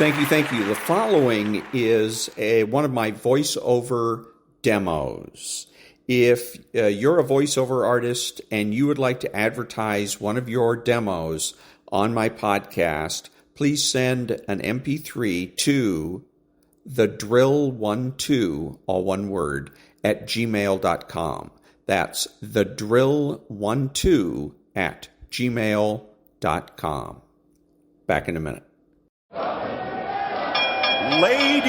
Thank you. The following is one of my voiceover demos. If you're a voiceover artist and you would like to advertise one of your demos on my podcast, please send an MP3 to thedrill12, all one word, at gmail.com. That's thedrill12 at gmail.com. Back in a minute. Ladies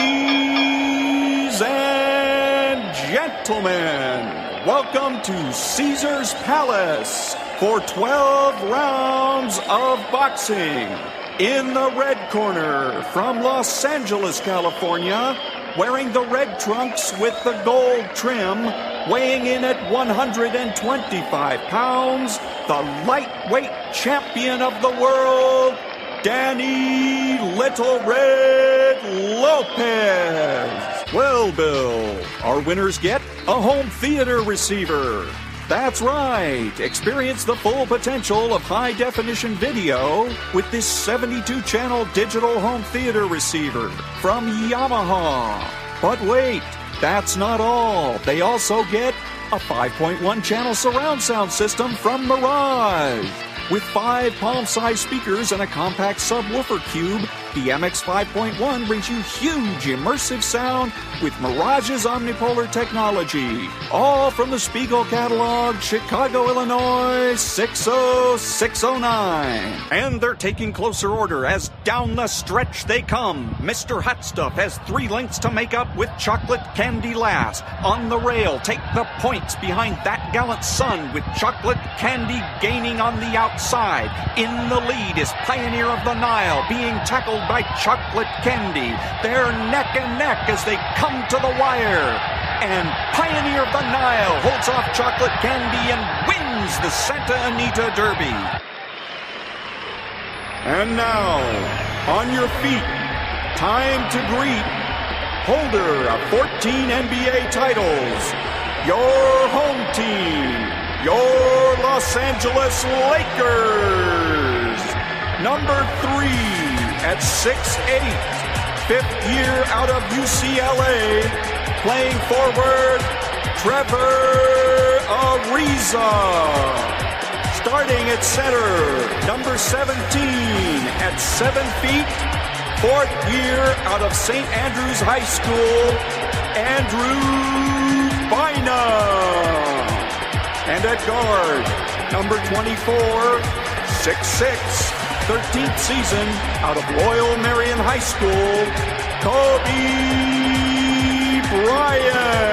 and gentlemen, welcome to Caesar's Palace for 12 rounds of boxing. In the red corner, from Los Angeles, California, wearing the red trunks with the gold trim, weighing in at 125 pounds, the lightweight champion of the world, Danny Little Red Lopez. Well, Bill, our winners get a home theater receiver. That's right. Experience the full potential of high-definition video with this 72-channel digital home theater receiver from Yamaha. But wait, that's not all. They also get a 5.1-channel surround sound system from Mirage. With 5 palm-sized speakers and a compact subwoofer cube, the MX 5.1 brings you huge immersive sound with Mirage's omnipolar technology. All from the Spiegel catalog, Chicago, Illinois, 60609. And they're taking closer order as down the stretch they come. Mr. Hot Stuff has 3 lengths to make up with chocolate candy last. On the rail, take the points behind that gallant son with chocolate candy gaining on the outside. In the lead is Pioneer of the Nile being tackled by chocolate candy. They're neck and neck as they come to the wire. And Pioneer of the Nile holds off chocolate candy and wins the Santa Anita Derby. And now, on your feet, time to greet holder of 14 NBA titles, your home team, your Los Angeles Lakers. Number 3 at 6'8", 5th year out of UCLA, playing forward, Trevor Ariza. Starting at center, number 17 at 7 feet, 4th year out of St. Andrews High School, Andrew Bynum. And at guard, number 24, 6'6", 13th season out of Loyal Marion High School, Kobe Bryant.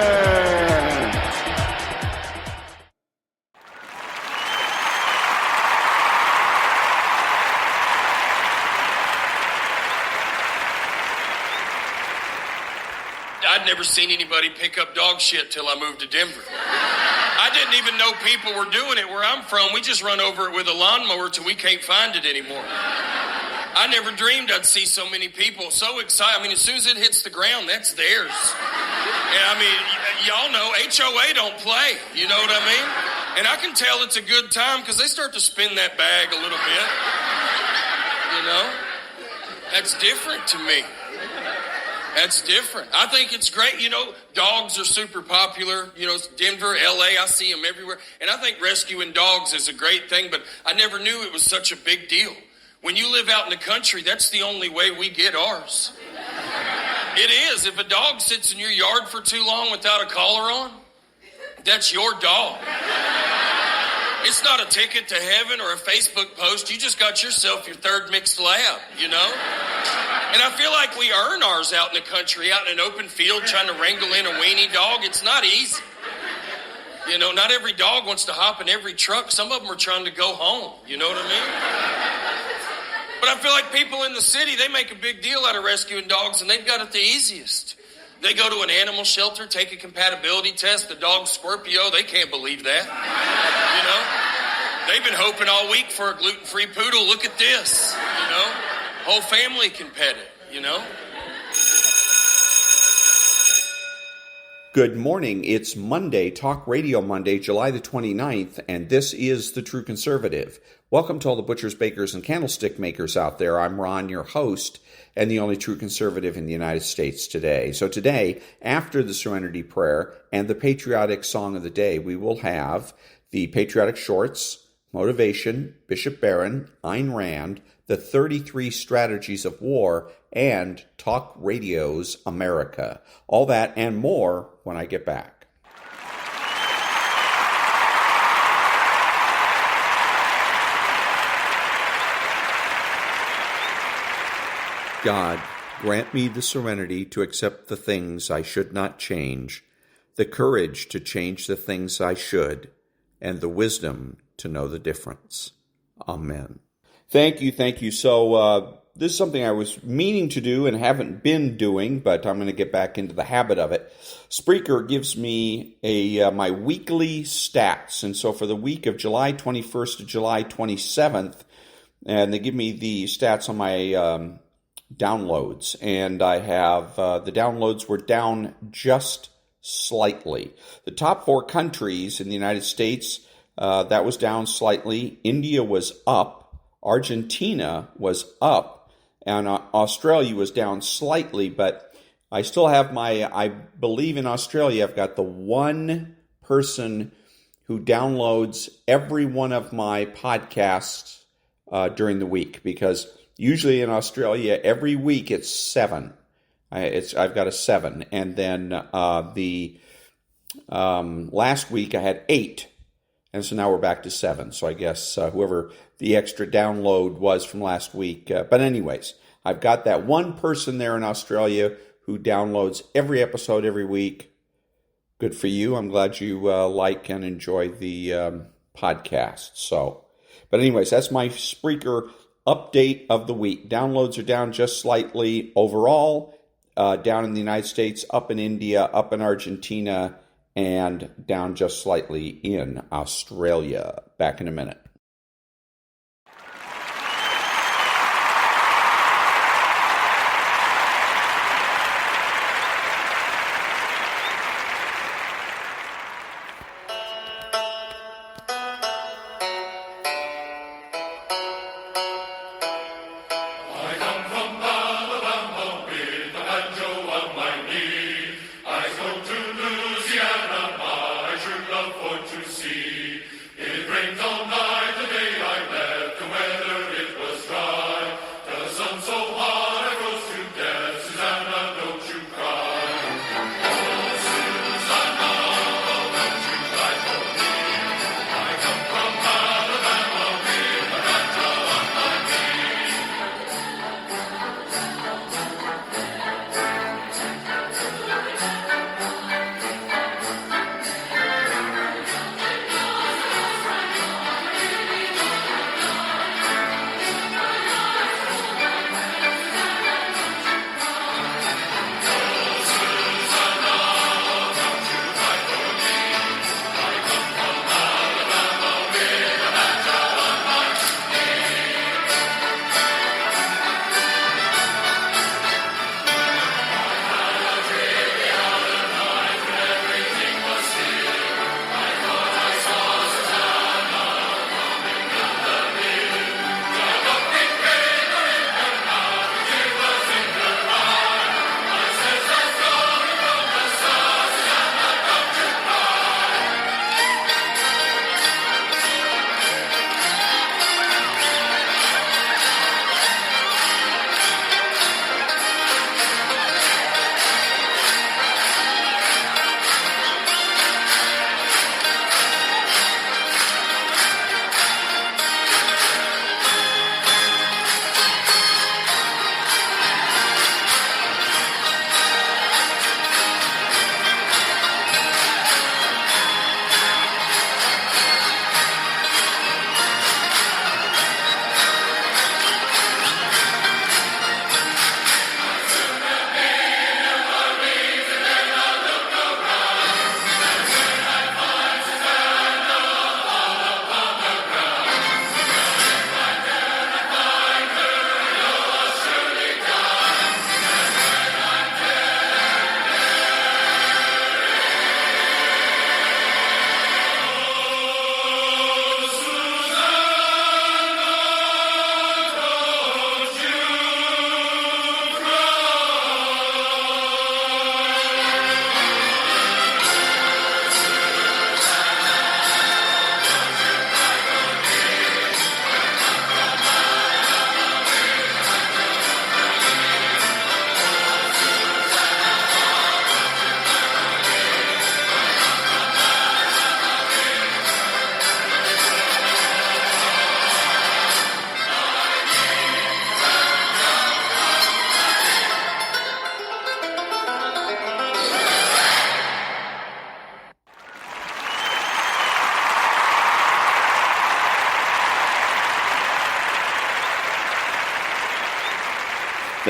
I'd never seen anybody pick up dog shit till I moved to Denver. I didn't even know people were doing it where I'm from. We just run over it with a lawnmower till we can't find it anymore. I never dreamed I'd see so many people so excited. I mean, as soon as it hits the ground, that's theirs. And I mean, y'all know HOA don't play. You know what I mean? And I can tell it's a good time because they start to spin that bag a little bit. You know? That's different to me. That's different. I think it's great. You know, dogs are super popular. You know, Denver, LA, I see them everywhere. And I think rescuing dogs is a great thing, but I never knew it was such a big deal. When you live out in the country, that's the only way we get ours. It is. If a dog sits in your yard for too long without a collar on, that's your dog. It's not a ticket to heaven or a Facebook post. You just got yourself your third mixed lab, you know? And I feel like we earn ours out in the country, out in an open field, trying to wrangle in a weenie dog. It's not easy. You know, not every dog wants to hop in every truck. Some of them are trying to go home. You know what I mean? But I feel like people in the city, they make a big deal out of rescuing dogs, and they've got it the easiest. They go to an animal shelter, take a compatibility test. The dog's Scorpio. They can't believe that. You know? They've been hoping all week for a gluten-free poodle. Look at this. You know? Whole family can pet it, you know? Good morning. It's Monday, Talk Radio Monday, July the 29th, and this is The True Conservative. Welcome to all the butchers, bakers, and candlestick makers out there. I'm Ron, your host, and the only true conservative in the United States today. So today, after the Serenity Prayer and the patriotic song of the day, we will have the patriotic shorts, motivation, Bishop Barron, Ayn Rand, the 33 strategies of war, and Talk Radio's America. All that and more when I get back. God, grant me the serenity to accept the things I should not change, the courage to change the things I should, and the wisdom to know the difference. Amen. Thank you. So this is something I was meaning to do and haven't been doing, but I'm going to get back into the habit of it. Spreaker gives me my weekly stats, and so for the week of July 21st to July 27th, and they give me the stats on my downloads, and I have the downloads were down just slightly. The top 4 countries in the United States, that was down slightly. India was up. Argentina was up, and Australia was down slightly, but I still have I believe in Australia, I've got the one person who downloads every one of my podcasts during the week, because usually in Australia, every week it's 7. I've got a 7, and then the last week I had 8. And so now we're back to 7. So I guess whoever the extra download was from last week. But anyways, I've got that one person there in Australia who downloads every episode every week. Good for you. I'm glad you like and enjoy the podcast. So, but anyways, that's my Spreaker update of the week. Downloads are down just slightly overall, down in the United States, up in India, up in Argentina, and down just slightly in Australia. Back in a minute. It rains all night.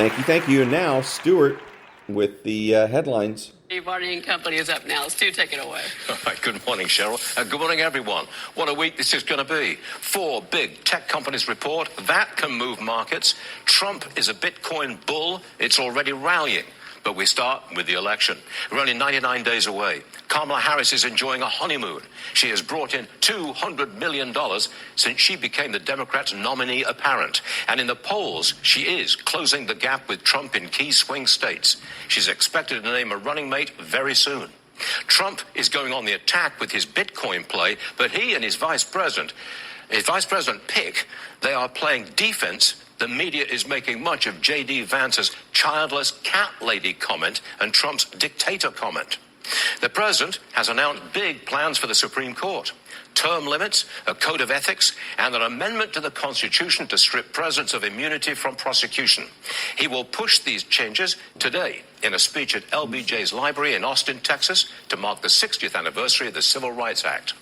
Thank you. And now, Stuart with the headlines. Barron and Company is up now. Stu, take it away. All right, good morning, Cheryl. Good morning, everyone. What a week this is going to be. 4 big tech companies report. That can move markets. Trump is a Bitcoin bull. It's already rallying. But we start with the election. We're only 99 days away. Kamala Harris is enjoying a honeymoon. She has brought in $200 million since she became the Democrats' nominee apparent. And in the polls, she is closing the gap with Trump in key swing states. She's expected to name a running mate very soon. Trump is going on the attack with his Bitcoin play, but he and his vice president pick, they are playing defense. The media is making much of J.D. Vance's childless cat lady comment and Trump's dictator comment. The president has announced big plans for the Supreme Court. Term limits, a code of ethics, and an amendment to the Constitution to strip presidents of immunity from prosecution. He will push these changes today in a speech at LBJ's Library in Austin, Texas, to mark the 60th anniversary of the Civil Rights Act.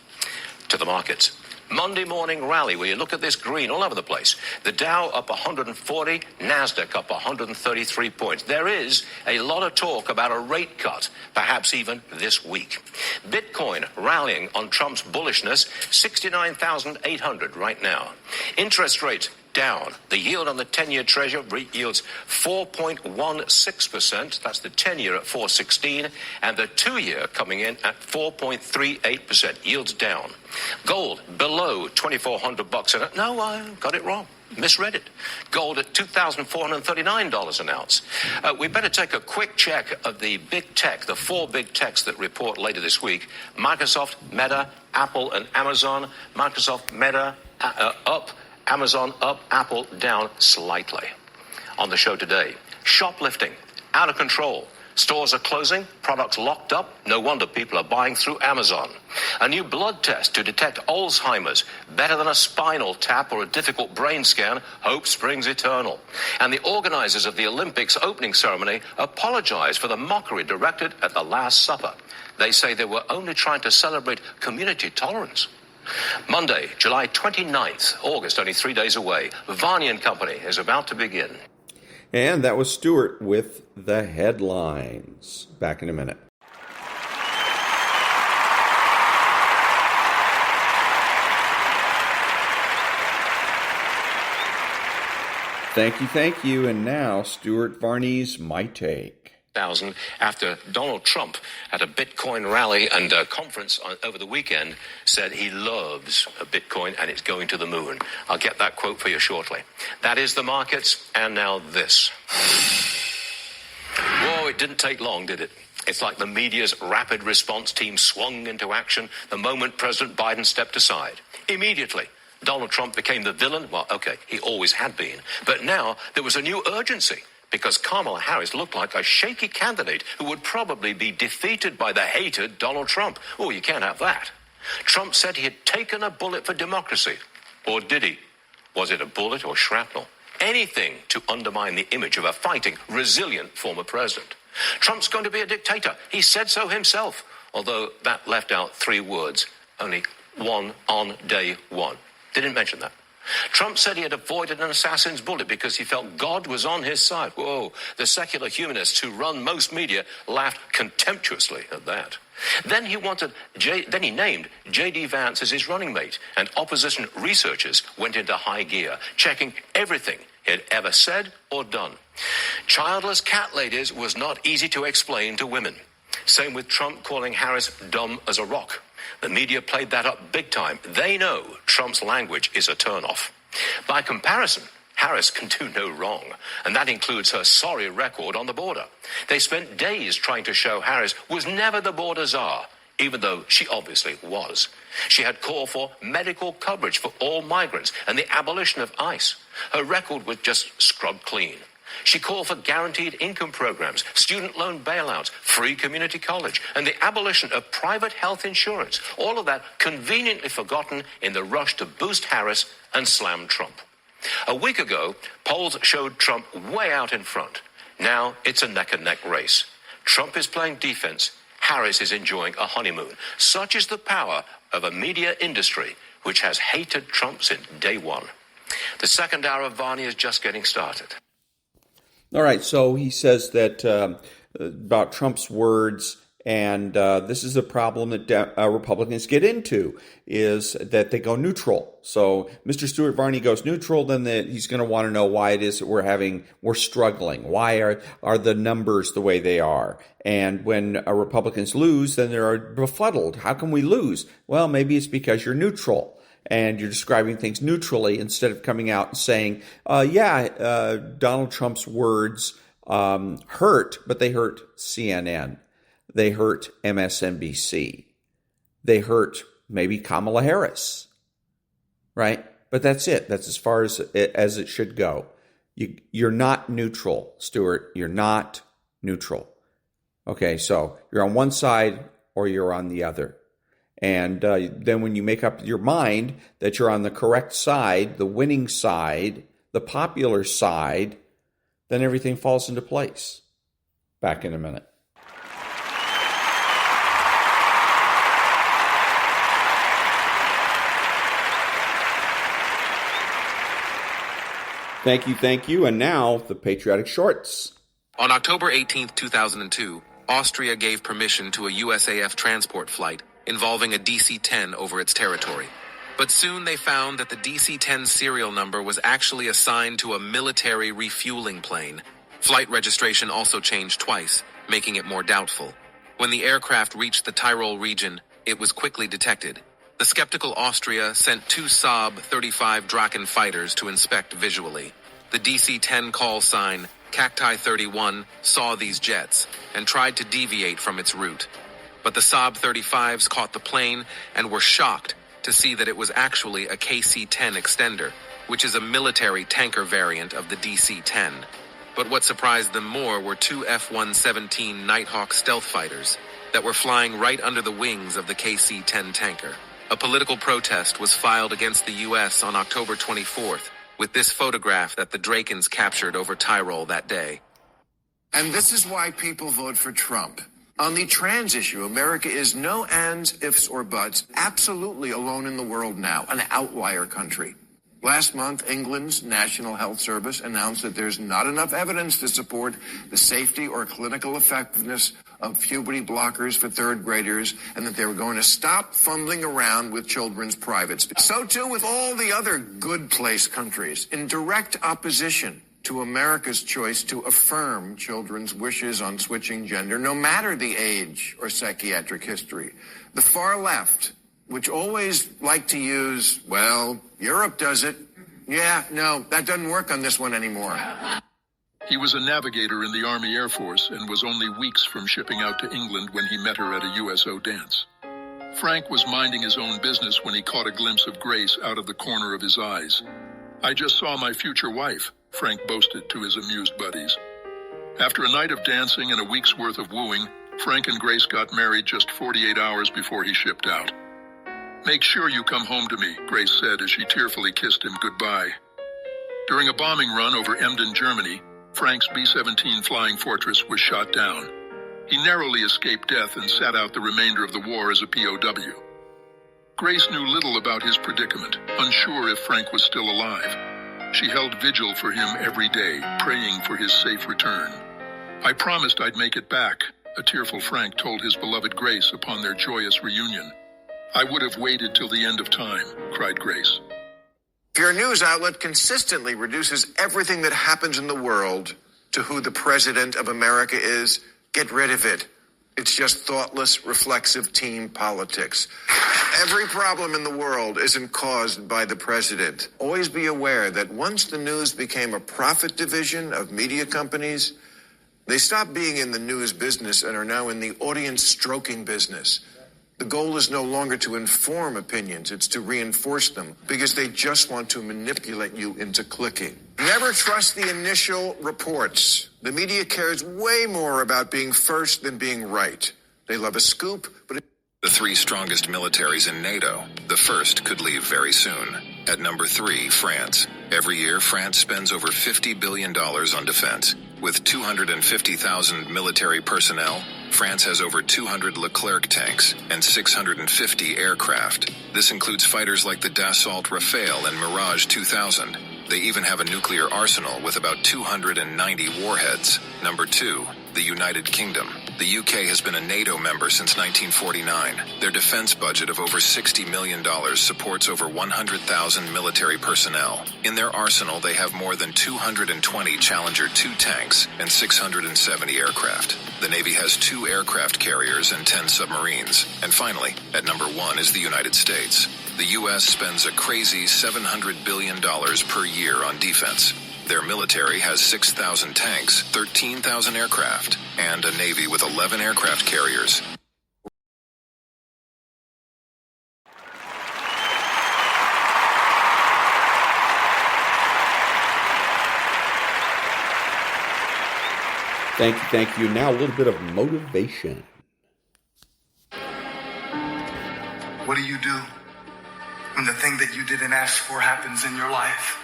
To the markets. Monday morning rally where you look at this green all over the place. The Dow up 140, NASDAQ up 133 points. There is a lot of talk about a rate cut, perhaps even this week. Bitcoin rallying on Trump's bullishness, 69,800 right now. Interest rates down. The yield on the 10-year Treasury yields 4.16%. That's the 10-year at 4.16, and the 2-year coming in at 4.38%. Yields down. Gold below $2,400 an ounce. No, I got it wrong. Misread it. Gold at $2,439 an ounce. We better take a quick check of the big tech, the 4 big techs that report later this week. Microsoft, Meta, Apple, and Amazon. Microsoft, Meta, up. Amazon up, Apple down slightly. On the show today, shoplifting, out of control. Stores are closing, products locked up. No wonder people are buying through Amazon. A new blood test to detect Alzheimer's, better than a spinal tap or a difficult brain scan. Hope springs eternal. And the organizers of the Olympics opening ceremony apologize for the mockery directed at the Last Supper. They say they were only trying to celebrate community tolerance. Monday, July 29th, August, only 3 days away. Varney and Company is about to begin. And that was Stuart with the headlines. Back in a minute. Thank you. And now, Stuart Varney's My Take. After Donald Trump at a Bitcoin rally and a conference over the weekend said he loves Bitcoin and it's going to the moon. I'll get that quote for you shortly. That is the markets, and now this. Whoa, it didn't take long, did it? It's like the media's rapid response team swung into action the moment President Biden stepped aside. Immediately, Donald Trump became the villain. Well, okay, he always had been. But now there was a new urgency, because Kamala Harris looked like a shaky candidate who would probably be defeated by the hated Donald Trump. Oh, you can't have that. Trump said he had taken a bullet for democracy. Or did he? Was it a bullet or shrapnel? Anything to undermine the image of a fighting, resilient former president. Trump's going to be a dictator. He said so himself, although that left out 3 words. Only one on day 1. Didn't mention that. Trump said he had avoided an assassin's bullet because he felt God was on his side. Whoa, the secular humanists who run most media laughed contemptuously at that. Then he named J.D. Vance as his running mate, and opposition researchers went into high gear, checking everything he had ever said or done. Childless cat ladies was not easy to explain to women. Same with Trump calling Harris dumb as a rock. The media played that up big time. They know Trump's language is a turnoff. By comparison, Harris can do no wrong, and that includes her sorry record on the border. They spent days trying to show Harris was never the border czar, even though she obviously was. She had called for medical coverage for all migrants and the abolition of ICE. Her record was just scrubbed clean. She called for guaranteed income programs, student loan bailouts, free community college, and the abolition of private health insurance. All of that conveniently forgotten in the rush to boost Harris and slam Trump. A week ago, polls showed Trump way out in front. Now it's a neck-and-neck race. Trump is playing defense. Harris is enjoying a honeymoon. Such is the power of a media industry which has hated Trump since day one. The second hour of Varney is just getting started. All right, so he says that about Trump's words, and this is a problem that Republicans get into, is that they go neutral. So Mr. Stuart Varney goes neutral, then he's going to want to know why it is that we're struggling. Why are the numbers the way they are? And when Republicans lose, then they're befuddled. How can we lose? Well, maybe it's because you're neutral. And you're describing things neutrally instead of coming out and saying, Donald Trump's words hurt, but they hurt CNN. They hurt MSNBC. They hurt maybe Kamala Harris, right? But that's it. That's as far as it should go. You're not neutral, Stuart. You're not neutral. Okay, so you're on one side or you're on the other. And then when you make up your mind that you're on the correct side, the winning side, the popular side, then everything falls into place. Back in a minute. Thank you. And now, the Patriotic Shorts. On October 18, 2002, Austria gave permission to a USAF transport flight involving a DC-10 over its territory. But soon they found that the DC-10 serial number was actually assigned to a military refueling plane. Flight registration also changed twice, making it more doubtful. When the aircraft reached the Tyrol region, it was quickly detected. The skeptical Austria sent 2 Saab 35 Drachen fighters to inspect visually. The DC-10 call sign, Cacti 31, saw these jets and tried to deviate from its route. But the Saab 35s caught the plane and were shocked to see that it was actually a KC-10 extender, which is a military tanker variant of the DC-10. But what surprised them more were 2 F-117 Nighthawk stealth fighters that were flying right under the wings of the KC-10 tanker. A political protest was filed against the U.S. on October 24th, with this photograph that the Drakens captured over Tyrol that day. And this is why people vote for Trump. On the trans issue, America is no ands, ifs, or buts, absolutely alone in the world now, an outlier country. Last month, England's National Health Service announced that there's not enough evidence to support the safety or clinical effectiveness of puberty blockers for third graders, and that they were going to stop fumbling around with children's privates. So too with all the other good place countries, in direct opposition to America's choice to affirm children's wishes on switching gender, no matter the age or psychiatric history. The far left, which always like to use, well, Europe does it. Yeah, no, that doesn't work on this one anymore. He was a navigator in the Army Air Force and was only weeks from shipping out to England when he met her at a USO dance. Frank was minding his own business when he caught a glimpse of Grace out of the corner of his eyes. "I just saw my future wife," Frank boasted to his amused buddies. After a night of dancing and a week's worth of wooing, Frank and Grace got married just 48 hours before he shipped out. "Make sure you come home to me," Grace said as she tearfully kissed him goodbye. During a bombing run over Emden, Germany, Frank's B-17 Flying Fortress was shot down. He narrowly escaped death and sat out the remainder of the war as a POW. Grace knew little about his predicament, unsure if Frank was still alive. She held vigil for him every day, praying for his safe return. "I promised I'd make it back," a tearful Frank told his beloved Grace upon their joyous reunion. "I would have waited till the end of time," cried Grace. If your news outlet consistently reduces everything that happens in the world to who the president of America is, get rid of it. It's just thoughtless, reflexive team politics. Every problem in the world isn't caused by the president. Always be aware that once the news became a profit division of media companies, they stopped being in the news business and are now in the audience stroking business. The goal is no longer to inform opinions, it's to reinforce them, because they just want to manipulate you into clicking. Never trust the initial reports. The media cares way more about being first than being right. They love a scoop, but the 3 strongest militaries in NATO. The first could leave very soon. At number 3, France. Every year, France spends over $50 billion on defense. With 250,000 military personnel, France has over 200 Leclerc tanks and 650 aircraft. This includes fighters like the Dassault Rafale and Mirage 2000. They even have a nuclear arsenal with about 290 warheads. Number 2, the United Kingdom. The UK has been a NATO member since 1949. Their defense budget of over $60 million supports over 100,000 military personnel. In their arsenal, they have more than 220 Challenger 2 tanks and 670 aircraft. The Navy has 2 aircraft carriers and 10 submarines. And finally, at number 1 is the United States. The U.S. spends a crazy $700 billion per year on defense. Their military has 6,000 tanks, 13,000 aircraft, and a Navy with 11 aircraft carriers. Thank you. Now a little bit of motivation. What do you do when the thing that you didn't ask for happens in your life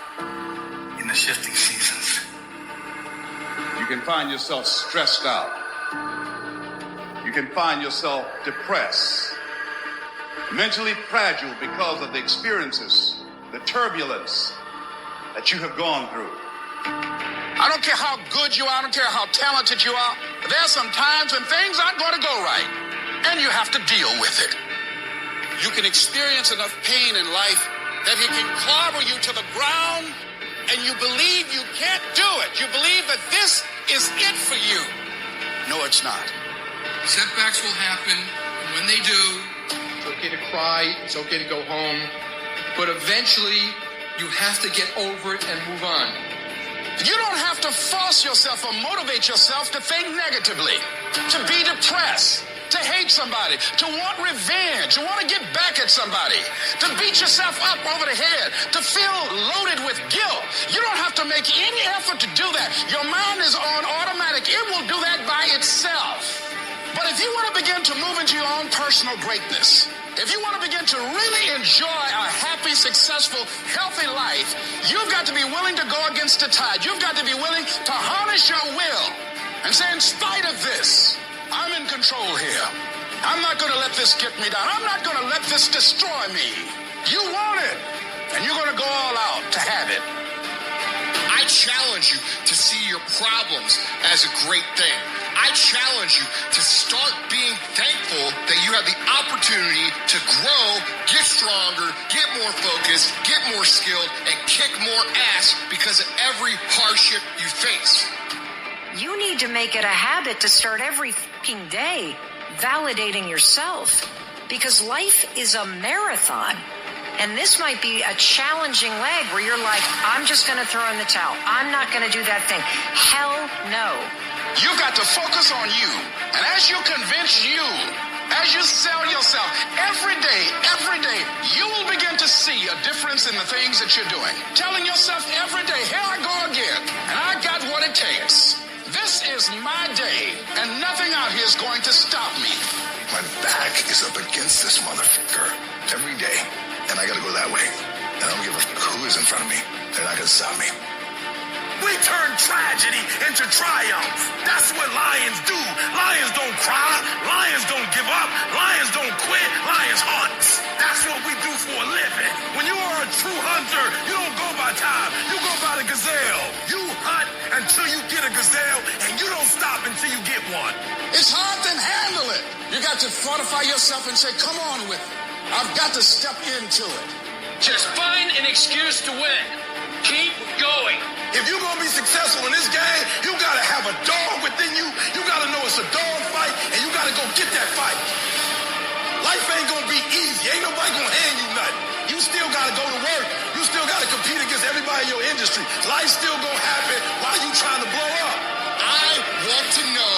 in the shifting seasons? You can find yourself stressed out. You can find yourself depressed, mentally fragile because of the experiences, the turbulence that you have gone through. I don't care how good you are, I don't care how talented you are, but there are some times when things aren't going to go right, and you have to deal with it. You can experience enough pain in life that it can clobber you to the ground, and you believe you can't do it. You believe that this is it for you. No, it's not. Setbacks will happen, and when they do, it's okay to cry, it's okay to go home, but eventually you have to get over it and move on. You don't have to force yourself or motivate yourself to think negatively, to be depressed, to hate somebody, to want revenge, to want to get back at somebody, to beat yourself up over the head, to feel loaded with guilt. You don't have to make any effort to do that. Your mind is on automatic. It will do that by itself. But if you want to begin to move into your own personal greatness, if you want to begin to really enjoy a happy, successful, healthy life, you've got to be willing to go against the tide. You've got to be willing to harness your will and say, in spite of this, I'm in control here. I'm not going to let this get me down. I'm not going to let this destroy me. You want it, and you're going to go all out to have it. I challenge you to see your problems as a great thing. I challenge you to start being thankful that you have the opportunity to grow, get stronger, get more focused, get more skilled, and kick more ass because of every hardship you face. You need to make it a habit to start every fucking day validating yourself, because life is a marathon. And this might be a challenging leg where you're like, I'm just going to throw in the towel. I'm not going to do that thing. Hell no. You've got to focus on you. And as you convince you, as you sell yourself every day, you will begin to see a difference in the things that you're doing. Telling yourself every day, here I go again, and I got what it takes. This is my day, and nothing out here is going to stop me. My back is up against this motherfucker every day, and I gotta go that way. And I don't give a fuck who is in front of me. They're not gonna stop me. We turn tragedy into triumph. That's what lions do. Lions don't cry. Lions don't give up. Lions don't quit. Lions hunt. That's what we do for a living. When you are a true hunter, you don't go by time. You go by the gazelle. You hunt until you get a gazelle, and you don't stop until you get one. It's hard to handle it. You got to fortify yourself and say, come on with it. I've got to step into it. Just find an excuse to win. Keep going. If you're going to be successful in this game, you got to have a dog within you. You got to know it's a dog fight, and you got to go get that fight. Life ain't going to be easy. Ain't nobody going to hand you nothing. You still got to go to work. You still got to compete against everybody in your industry. Life's still going to happen while you trying to blow up. I want to know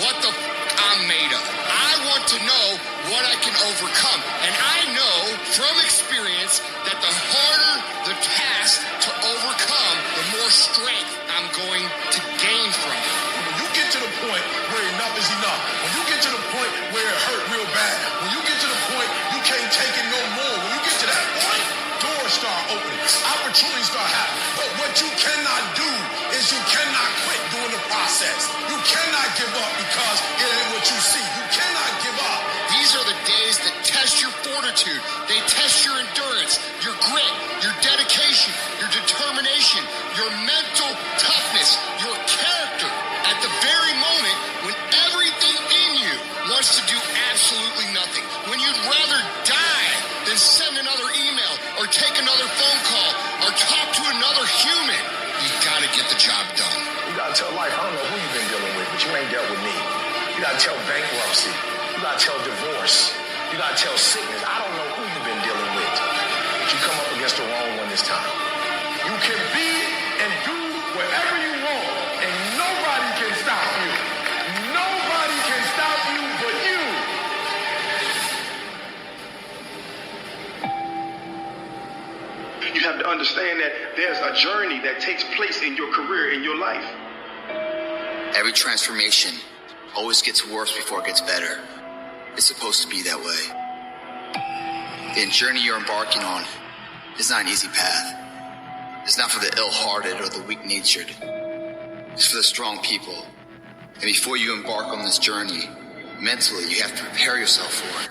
what the I'm made of. I want to know what I can overcome. And I know from experience that the harder the task to overcome, the more strength I'm going to gain from it. When you get to the point where enough is enough, when you get to the point where it hurt real bad, when you get to the point you can't take it no more, when you get to that point, doors start opening, opportunities start happening. But what you cannot do is you cannot quit during the process. You cannot give up because it ain't what you see. You cannot give up. These are the days that test your fortitude. They test your endurance, your grit, your dedication, your determination, your mental toughness, your character at the very moment when everything in you wants to do absolutely nothing. When you'd rather die than send another email or take another phone call or talk to another human. You gotta get the job done. You gotta tell life, I don't know who you've been dealing with, but you ain't dealt with me. You gotta tell bankruptcy. You gotta tell divorce. You gotta tell sickness. I don't know who you've been dealing with, but you come up against the wrong one this time. You can be and do whatever you want, and nobody can stop you. Nobody can stop you but you. You have to understand that there's a journey that takes place in your career, in your life. Every transformation always gets worse before it gets better. It's supposed to be that way. The journey you're embarking on is not an easy path. It's not for the ill-hearted or the weak-natured. It's for the strong people. And before you embark on this journey, mentally, you have to prepare yourself for it.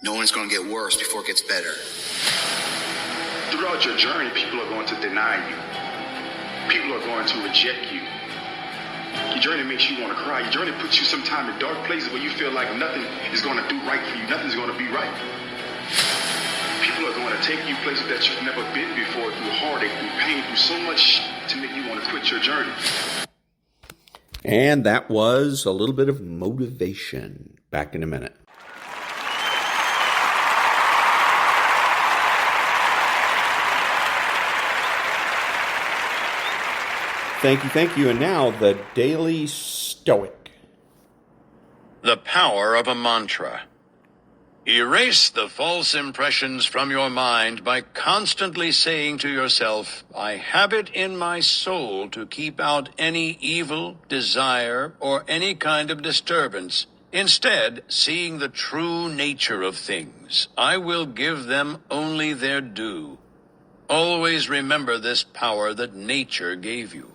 Knowing it's going to get worse before it gets better. Throughout your journey, people are going to deny you. People are going to reject you. Your journey makes you want to cry. Your journey puts you sometimes in dark places where you feel like nothing is going to do right for you. Nothing's going to be right. People are going to take you places that you've never been before, through heartache, through pain, through so much to make you want to quit your journey. And that was a little bit of motivation. Back in a minute. Thank you. And now, the Daily Stoic. The power of a mantra. Erase the false impressions from your mind by constantly saying to yourself, I have it in my soul to keep out any evil, desire, or any kind of disturbance. Instead, seeing the true nature of things, I will give them only their due. Always remember this power that nature gave you.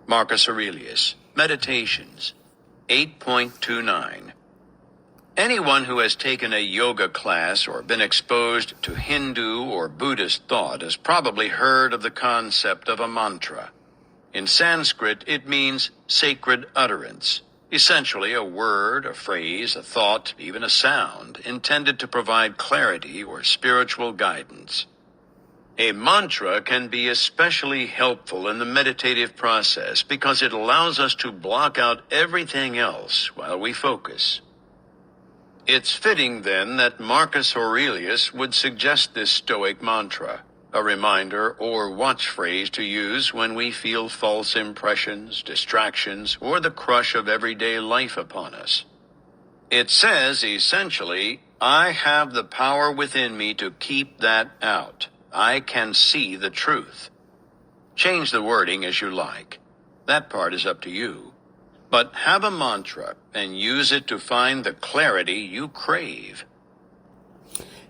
Marcus Aurelius, Meditations, 8.29. Anyone who has taken a yoga class or been exposed to Hindu or Buddhist thought has probably heard of the concept of a mantra. In Sanskrit, it means sacred utterance, essentially a word, a phrase, a thought, even a sound, intended to provide clarity or spiritual guidance. A mantra can be especially helpful in the meditative process because it allows us to block out everything else while we focus. It's fitting, then, that Marcus Aurelius would suggest this Stoic mantra, a reminder or watch phrase to use when we feel false impressions, distractions, or the crush of everyday life upon us. It says, essentially, I have the power within me to keep that out. I can see the truth. Change the wording as you like. That part is up to you. But have a mantra and use it to find the clarity you crave.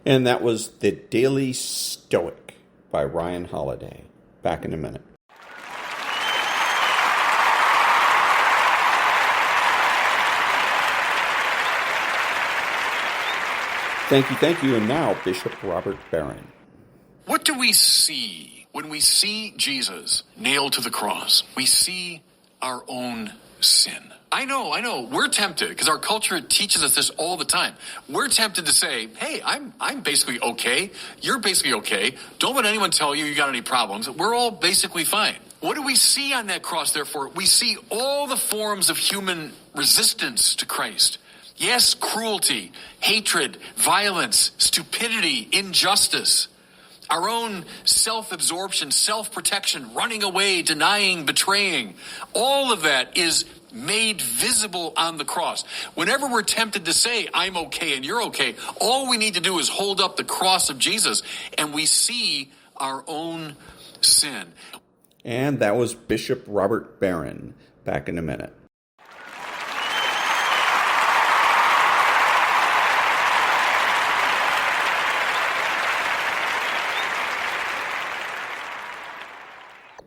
And that was The Daily Stoic by Ryan Holiday. Back in a minute. Thank you. And now, Bishop Robert Barron. What do we see when we see Jesus nailed to the cross? We see our own sin. I know. We're tempted, because our culture teaches us this all the time. We're tempted to say, hey, I'm basically okay. You're basically okay. Don't let anyone tell you got any problems. We're all basically fine. What do we see on that cross, therefore? We see all the forms of human resistance to Christ. Yes, cruelty, hatred, violence, stupidity, injustice. Our own self-absorption, self-protection, running away, denying, betraying. All of that is made visible on the cross. Whenever we're tempted to say, I'm okay and you're okay, all we need to do is hold up the cross of Jesus and we see our own sin. And that was Bishop Robert Barron. Back in a minute.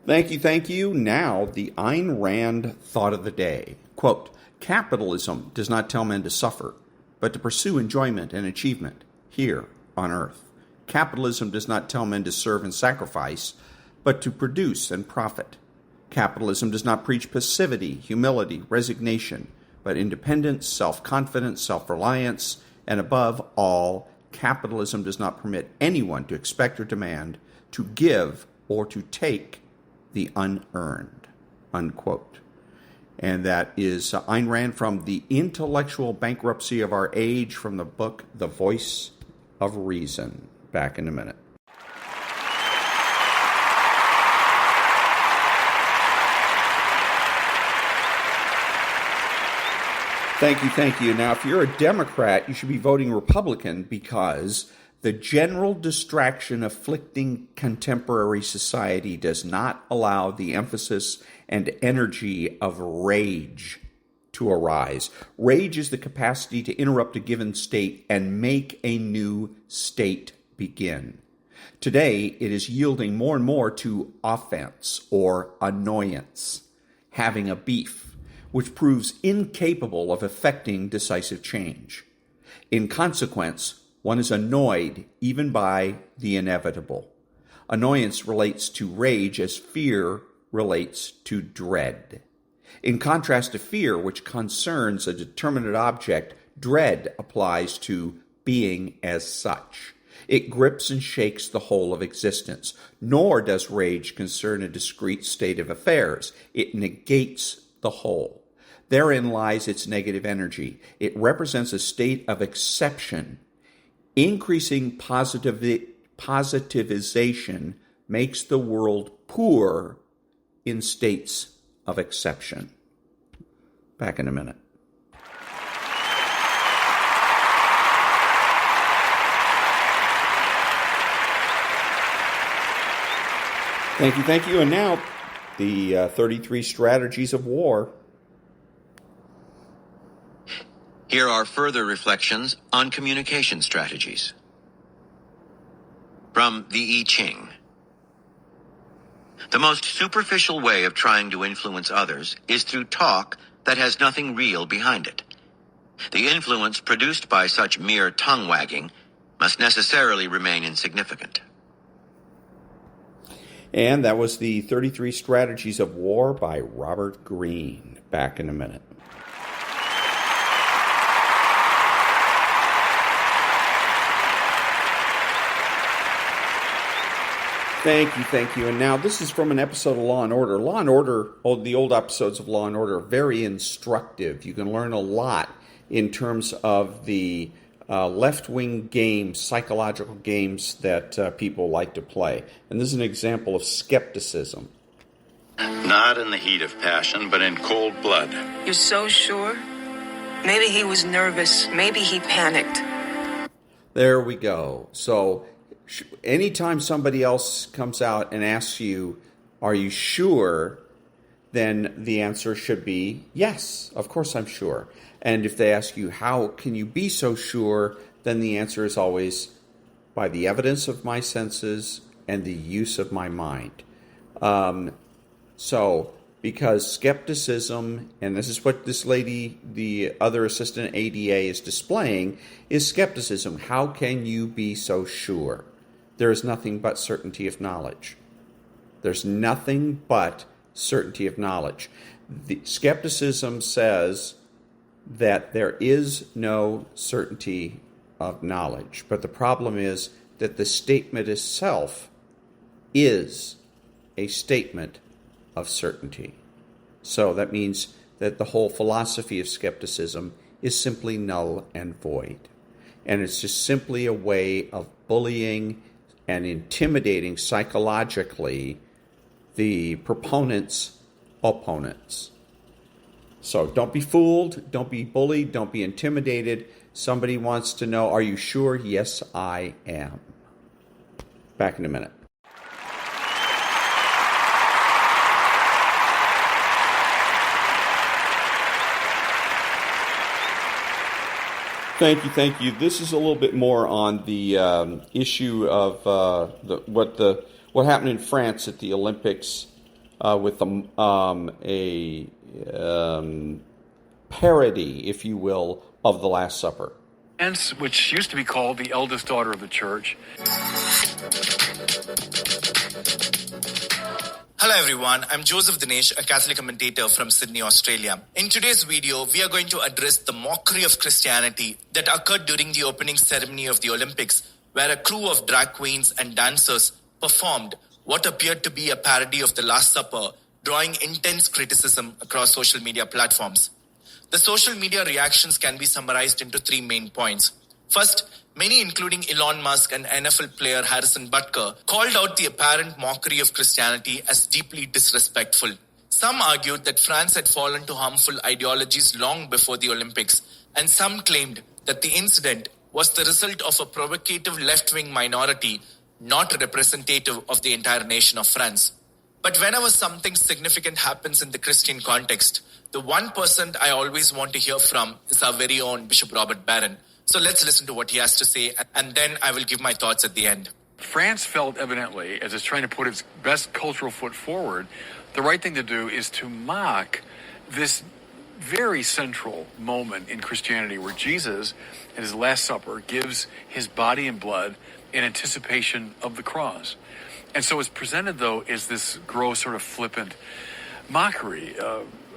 Thank you. Now, the Ayn Rand thought of the day. Quote, capitalism does not tell men to suffer, but to pursue enjoyment and achievement here on earth. Capitalism does not tell men to serve and sacrifice, but to produce and profit. Capitalism does not preach passivity, humility, resignation, but independence, self-confidence, self-reliance, and above all, capitalism does not permit anyone to expect or demand, to give or to take the unearned, unquote. And that is Ayn Rand from The Intellectual Bankruptcy of Our Age, from the book The Voice of Reason. Back in a minute. Thank you. Now, if you're a Democrat, you should be voting Republican because the general distraction afflicting contemporary society does not allow the emphasis and energy of rage to arise. Rage is the capacity to interrupt a given state and make a new state begin. Today, it is yielding more and more to offense or annoyance, having a beef, which proves incapable of effecting decisive change. In consequence, one is annoyed even by the inevitable. Annoyance relates to rage as fear relates to dread. In contrast to fear, which concerns a determinate object, dread applies to being as such. It grips and shakes the whole of existence. Nor does rage concern a discrete state of affairs. It negates the whole. Therein lies its negative energy. It represents a state of exception. Increasing positivization makes the world poor in states of exception. Back in a minute. Thank you. And now, the 33 strategies of war. Here are further reflections on communication strategies. From the I Ching. The most superficial way of trying to influence others is through talk that has nothing real behind it. The influence produced by such mere tongue-wagging must necessarily remain insignificant. And that was the 33 Strategies of War by Robert Greene. Back in a minute. Thank you. And now this is from an episode of Law & Order. Law & Order, the old episodes of Law & Order are very instructive. You can learn a lot in terms of the left-wing games, psychological games that people like to play. And this is an example of skepticism. Not in the heat of passion, but in cold blood. You're so sure? Maybe he was nervous. Maybe he panicked. There we go. So anytime somebody else comes out and asks you, are you sure? Then the answer should be, yes, of course I'm sure. And if they ask you, how can you be so sure? Then the answer is always, by the evidence of my senses and the use of my mind. Because skepticism, and this is what this lady, the other assistant ADA, is displaying, is skepticism. How can you be so sure? There is nothing but certainty of knowledge. There's nothing but certainty of knowledge. The skepticism says that there is no certainty of knowledge. But the problem is that the statement itself is a statement of certainty. So that means that the whole philosophy of skepticism is simply null and void. And it's just simply a way of bullying and intimidating psychologically the proponents' opponents. So don't be fooled, don't be bullied, don't be intimidated. Somebody wants to know, are you sure? Yes, I am. Back in a minute. Thank you. This is a little bit more on the issue of what happened in France at the Olympics with a parody, if you will, of the Last Supper. France, which used to be called the eldest daughter of the church. Hello everyone, I'm Joseph Dinesh, a Catholic commentator from Sydney, Australia. In today's video, we are going to address the mockery of Christianity that occurred during the opening ceremony of the Olympics, where a crew of drag queens and dancers performed what appeared to be a parody of the Last Supper, drawing intense criticism across social media platforms. The social media reactions can be summarized into three main points. First, many, including Elon Musk and NFL player Harrison Butker, called out the apparent mockery of Christianity as deeply disrespectful. Some argued that France had fallen to harmful ideologies long before the Olympics, and some claimed that the incident was the result of a provocative left-wing minority, not representative of the entire nation of France. But whenever something significant happens in the Christian context, the one person I always want to hear from is our very own Bishop Robert Barron. So let's listen to what he has to say, and then I will give my thoughts at the end. France felt evidently, as it's trying to put its best cultural foot forward, the right thing to do is to mock this very central moment in Christianity where Jesus, at his Last Supper, gives his body and blood in anticipation of the cross. And so it's presented, though, as this gross, sort of flippant mockery.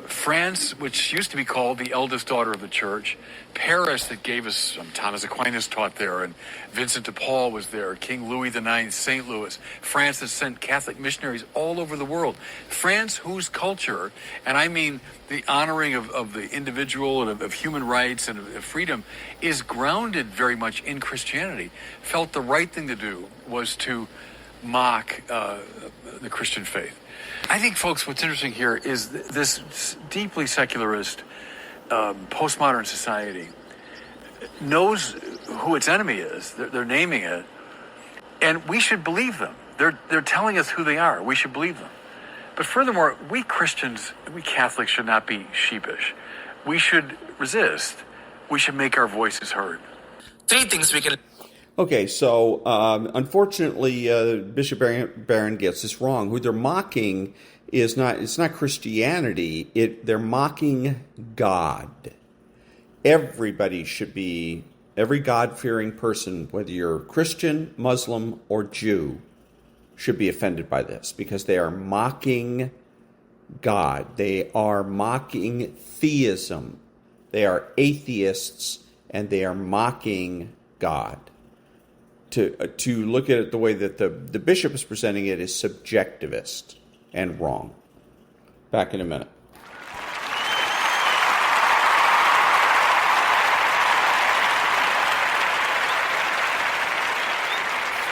France, which used to be called the eldest daughter of the church, Paris, that gave us, Thomas Aquinas taught there, and Vincent de Paul was there, King Louis IX, St. Louis, France that sent Catholic missionaries all over the world. France, whose culture, and I mean the honoring of the individual and of human rights and of freedom, is grounded very much in Christianity, felt the right thing to do was to mock the Christian faith. I think, folks, what's interesting here is this deeply secularist postmodern society knows who its enemy is. They're naming it, and we should believe them. They're telling us who they are. We should believe them. But furthermore, we Christians, we Catholics should not be sheepish. We should resist. We should make our voices heard. Three things we can... Okay, so unfortunately, Bishop Barron gets this wrong. Who they're mocking is it's not Christianity. They're mocking God. Everybody should be, every God-fearing person, whether you're Christian, Muslim, or Jew, should be offended by this because they are mocking God. They are mocking theism. They are atheists, and they are mocking God. To look at it the way that the bishop is presenting it is subjectivist and wrong. Back in a minute.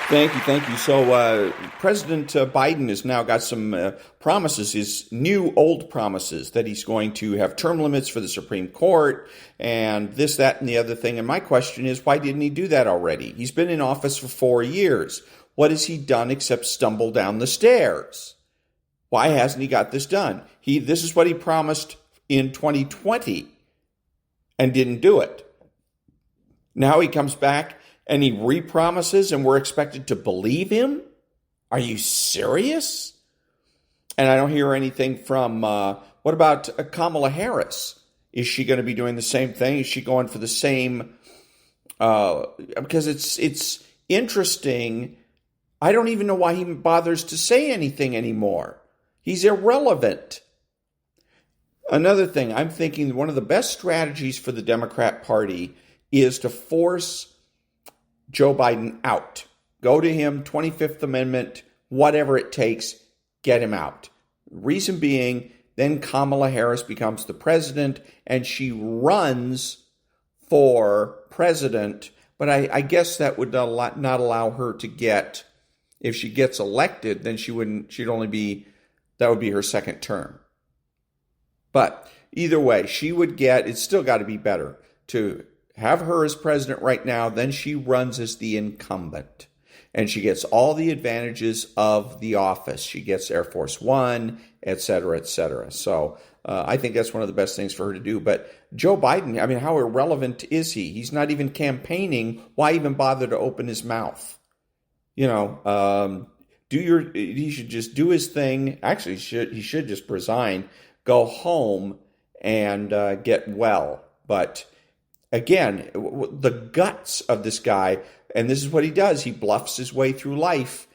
Thank you. So President Biden has now got some promises, his new old promises, that he's going to have term limits for the Supreme Court and this, that, and the other thing. And my question is, why didn't he do that already? He's been in office for 4 years. What has he done except stumble down the stairs? Why hasn't he got this done? This is what he promised in 2020 and didn't do it. Now he comes back and he repromises, and we're expected to believe him? Are you serious? And I don't hear anything from, what about Kamala Harris? Is she going to be doing the same thing? Is she going for the same, because it's interesting. I don't even know why he bothers to say anything anymore. He's irrelevant. Another thing, I'm thinking one of the best strategies for the Democrat Party is to force Joe Biden out. Go to him, 25th Amendment, whatever it takes, get him out. Reason being, then Kamala Harris becomes the president and she runs for president. But I guess that would not allow her to get, if she gets elected, then that would be her second term. But either way, it's still got to be better to have her as president right now, then she runs as the incumbent. And she gets all the advantages of the office. She gets Air Force One, et cetera, et cetera. So I think that's one of the best things for her to do. But Joe Biden, I mean, how irrelevant is he? He's not even campaigning. Why even bother to open his mouth? He should just do his thing. Actually, he should just resign, go home, and get well. But Again, the guts of this guy, and this is what he does. He bluffs his way through life.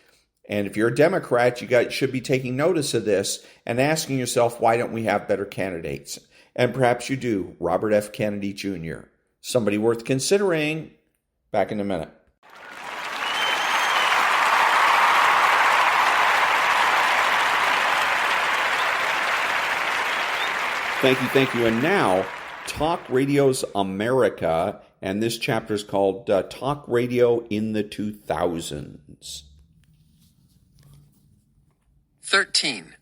And if you're a Democrat, you should be taking notice of this and asking yourself, why don't we have better candidates? And perhaps you do. Robert F. Kennedy Jr., somebody worth considering. Back in a minute. Thank you. And now, Talk Radio's America, and this chapter is called Talk Radio in the 2000s. 13.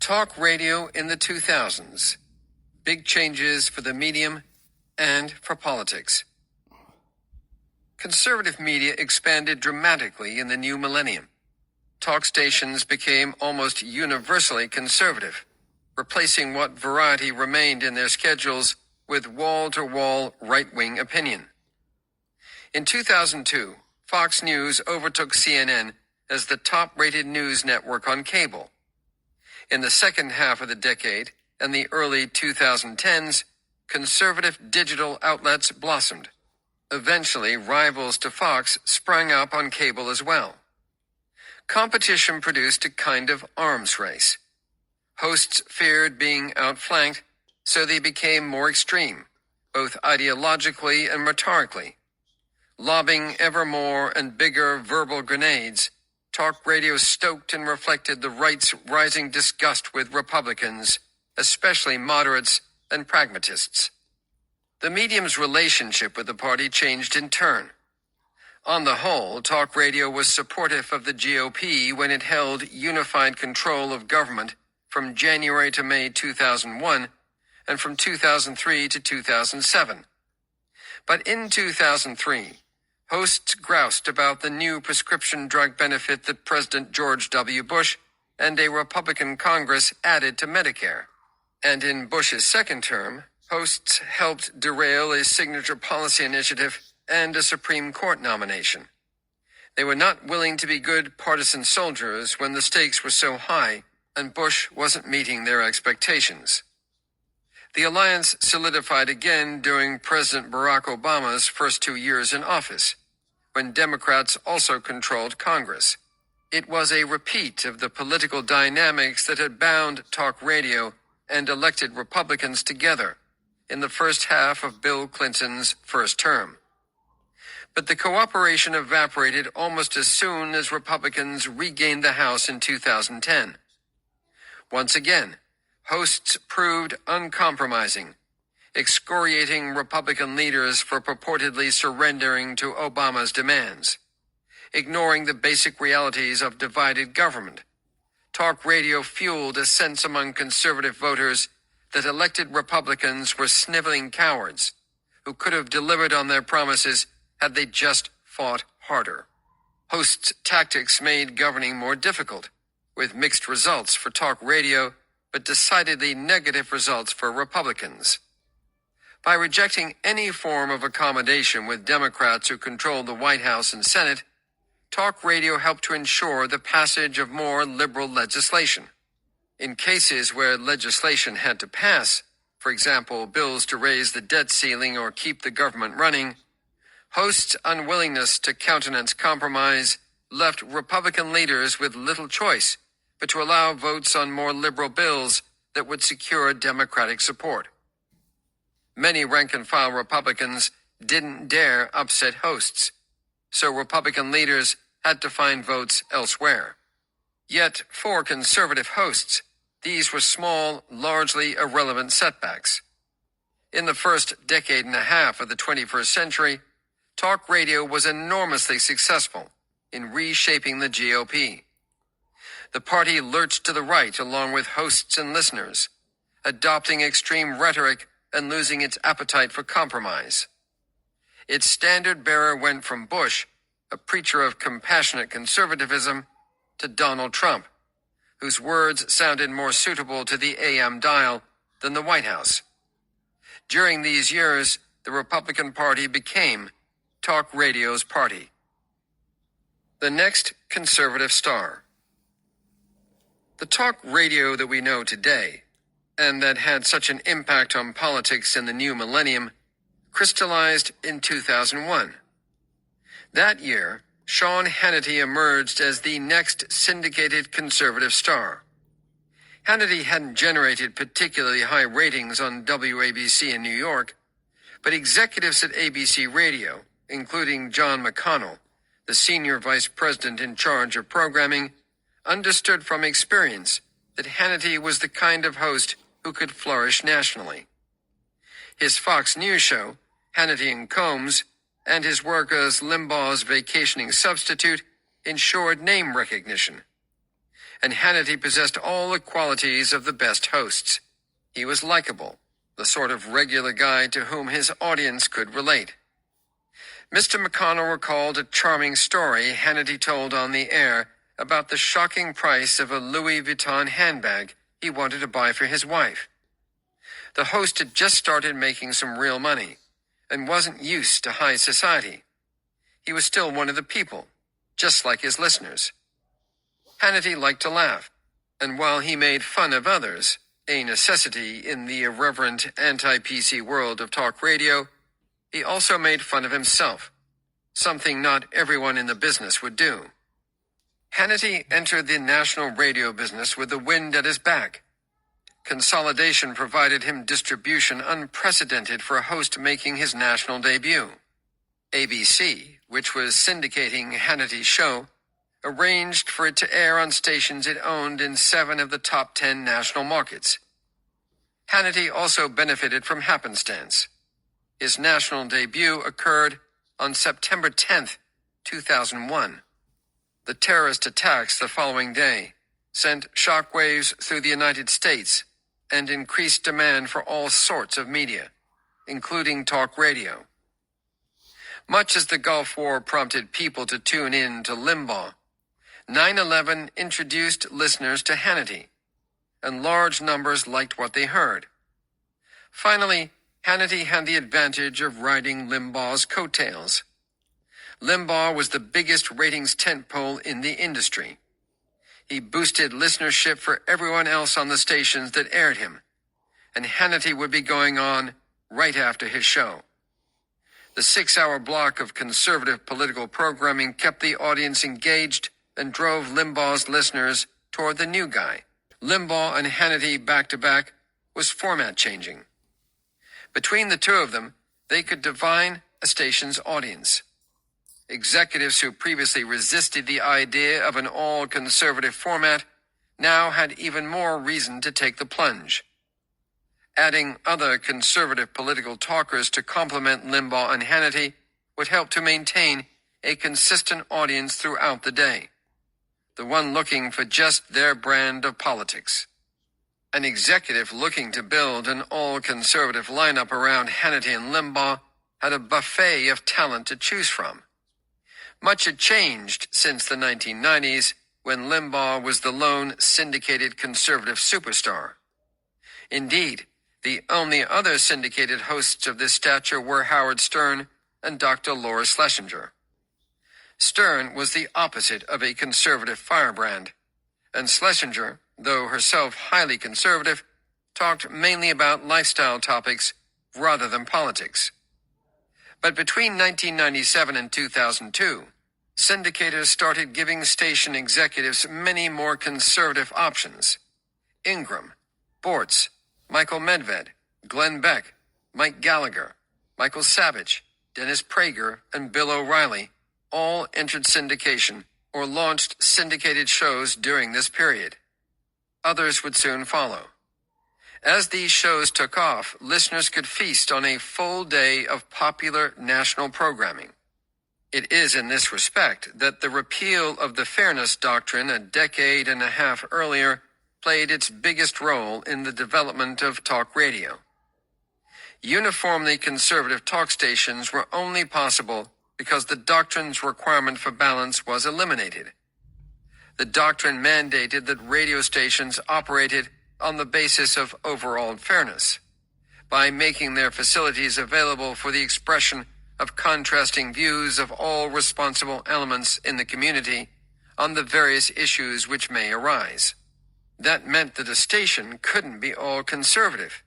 Talk radio in the 2000s. Big changes for the medium and for politics. Conservative media expanded dramatically in the new millennium. Talk stations became almost universally conservative, replacing what variety remained in their schedules with wall-to-wall right-wing opinion. In 2002, Fox News overtook CNN as the top-rated news network on cable. In the second half of the decade and the early 2010s, conservative digital outlets blossomed. Eventually, rivals to Fox sprang up on cable as well. Competition produced a kind of arms race. Hosts feared being outflanked, so they became more extreme, both ideologically and rhetorically. Lobbing ever more and bigger verbal grenades, talk radio stoked and reflected the right's rising disgust with Republicans, especially moderates and pragmatists. The medium's relationship with the party changed in turn. On the whole, talk radio was supportive of the GOP when it held unified control of government from January to May 2001 and from 2003 to 2007. But in 2003, hosts groused about the new prescription drug benefit that President George W. Bush and a Republican Congress added to Medicare. And in Bush's second term, hosts helped derail a signature policy initiative and a Supreme Court nomination. They were not willing to be good partisan soldiers when the stakes were so high and Bush wasn't meeting their expectations. The alliance solidified again during President Barack Obama's first 2 years in office, when Democrats also controlled Congress. It was a repeat of the political dynamics that had bound talk radio and elected Republicans together in the first half of Bill Clinton's first term. But the cooperation evaporated almost as soon as Republicans regained the House in 2010. Once again, hosts proved uncompromising, excoriating Republican leaders for purportedly surrendering to Obama's demands, ignoring the basic realities of divided government. Talk radio fueled a sense among conservative voters that elected Republicans were sniveling cowards who could have delivered on their promises had they just fought harder. Hosts' tactics made governing more difficult, with mixed results for talk radio, but decidedly negative results for Republicans. By rejecting any form of accommodation with Democrats who controlled the White House and Senate, talk radio helped to ensure the passage of more liberal legislation. In cases where legislation had to pass, for example, bills to raise the debt ceiling or keep the government running, hosts' unwillingness to countenance compromise left Republican leaders with little choice but to allow votes on more liberal bills that would secure Democratic support. Many rank-and-file Republicans didn't dare upset hosts, so Republican leaders had to find votes elsewhere. Yet, for conservative hosts, these were small, largely irrelevant setbacks. In the first decade and a half of the 21st century, talk radio was enormously successful in reshaping the GOP. The party lurched to the right along with hosts and listeners, adopting extreme rhetoric and losing its appetite for compromise. Its standard-bearer went from Bush, a preacher of compassionate conservatism, to Donald Trump, whose words sounded more suitable to the AM dial than the White House. During these years, the Republican Party became talk radio's party. The next conservative star. The talk radio that we know today, and that had such an impact on politics in the new millennium, crystallized in 2001. That year, Sean Hannity emerged as the next syndicated conservative star. Hannity hadn't generated particularly high ratings on WABC in New York, but executives at ABC Radio, including John McConnell, the senior vice president in charge of programming, understood from experience that Hannity was the kind of host who could flourish nationally. His Fox News show, Hannity and Combs, and his work as Limbaugh's vacationing substitute ensured name recognition. And Hannity possessed all the qualities of the best hosts. He was likable, the sort of regular guy to whom his audience could relate. Mr. McConnell recalled a charming story Hannity told on the air about the shocking price of a Louis Vuitton handbag he wanted to buy for his wife. The host had just started making some real money and wasn't used to high society. He was still one of the people, just like his listeners. Hannity liked to laugh, and while he made fun of others, a necessity in the irreverent anti-PC world of talk radio, he also made fun of himself, something not everyone in the business would do. Hannity entered the national radio business with the wind at his back. Consolidation provided him distribution unprecedented for a host making his national debut. ABC, which was syndicating Hannity's show, arranged for it to air on stations it owned in 7 of the top 10 national markets. Hannity also benefited from happenstance. His national debut occurred on September 10th, 2001. The terrorist attacks the following day sent shockwaves through the United States and increased demand for all sorts of media, including talk radio. Much as the Gulf War prompted people to tune in to Limbaugh, 9/11 introduced listeners to Hannity, and large numbers liked what they heard. Finally, Hannity had the advantage of riding Limbaugh's coattails. Limbaugh was the biggest ratings tentpole in the industry. He boosted listenership for everyone else on the stations that aired him, and Hannity would be going on right after his show. The 6-hour block of conservative political programming kept the audience engaged and drove Limbaugh's listeners toward the new guy. Limbaugh and Hannity back-to-back was format changing. Between the two of them, they could divine a station's audience. Executives who previously resisted the idea of an all-conservative format now had even more reason to take the plunge. Adding other conservative political talkers to complement Limbaugh and Hannity would help to maintain a consistent audience throughout the day, the one looking for just their brand of politics. An executive looking to build an all-conservative lineup around Hannity and Limbaugh had a buffet of talent to choose from. Much had changed since the 1990s, when Limbaugh was the lone syndicated conservative superstar. Indeed, the only other syndicated hosts of this stature were Howard Stern and Dr. Laura Schlesinger. Stern was the opposite of a conservative firebrand, and Schlesinger, though herself highly conservative, talked mainly about lifestyle topics rather than politics. But between 1997 and 2002, syndicators started giving station executives many more conservative options. Ingram, Bortz, Michael Medved, Glenn Beck, Mike Gallagher, Michael Savage, Dennis Prager, and Bill O'Reilly all entered syndication or launched syndicated shows during this period. Others would soon follow. As these shows took off, listeners could feast on a full day of popular national programming. It is in this respect that the repeal of the Fairness Doctrine a decade and a half earlier played its biggest role in the development of talk radio. Uniformly conservative talk stations were only possible because the doctrine's requirement for balance was eliminated. The doctrine mandated that radio stations operated on the basis of overall fairness, by making their facilities available for the expression of contrasting views of all responsible elements in the community on the various issues which may arise. That meant that a station couldn't be all conservative.